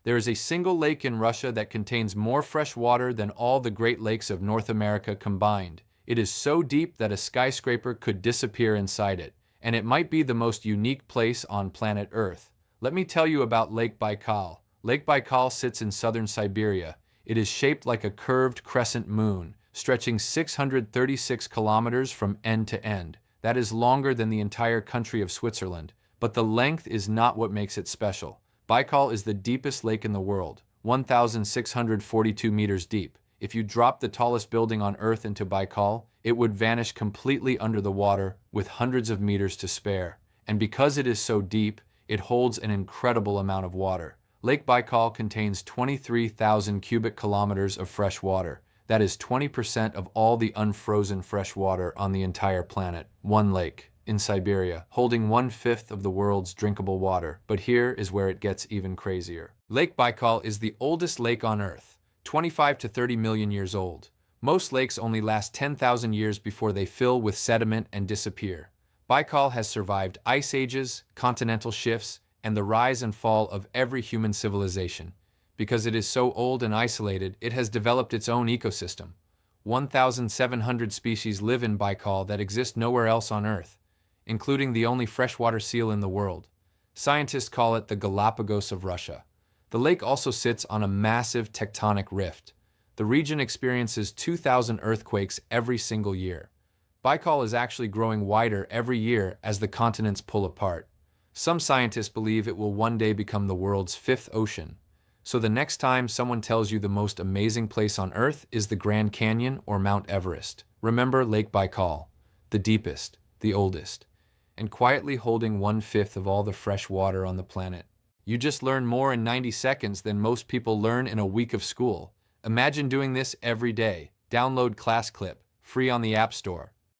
There is a single lake in Russia that contains more fresh water than all the Great Lakes of North America combined. It is so deep that a skyscraper could disappear inside it, and it might be the most unique place on planet Earth. Let me tell you about Lake Baikal. Lake Baikal sits in southern Siberia. It is shaped like a curved crescent moon, stretching 636 kilometers from end to end. That is longer than the entire country of Switzerland, but the length is not what makes it special. Baikal is the deepest lake in the world, 1,642 meters deep. If you drop the tallest building on Earth into Baikal, it would vanish completely under the water with hundreds of meters to spare. And because it is so deep, it holds an incredible amount of water. Lake Baikal contains 23,000 cubic kilometers of fresh water. That is 20% of all the unfrozen fresh water on the entire planet. One lake in Siberia, holding 1/5 of the world's drinkable water. But here is where it gets even crazier. Lake Baikal is the oldest lake on Earth, 25 to 30 million years old. Most lakes only last 10,000 years before they fill with sediment and disappear. Baikal has survived ice ages, continental shifts, and the rise and fall of every human civilization. Because it is so old and isolated, it has developed its own ecosystem. 1,700 species live in Baikal that exist nowhere else on Earth, including the only freshwater seal in the world. Scientists call it the Galapagos of Russia. The lake also sits on a massive tectonic rift. The region experiences 2,000 earthquakes every single year. Baikal is actually growing wider every year as the continents pull apart. Some scientists believe it will one day become the world's fifth ocean. So the next time someone tells you the most amazing place on Earth is the Grand Canyon or Mount Everest, remember Lake Baikal, the deepest, the oldest, and quietly holding 1/5 of all the fresh water on the planet. You just learn more in 90 seconds than most people learn in a week of school. Imagine doing this every day. Download ClassKlip, free on the App Store.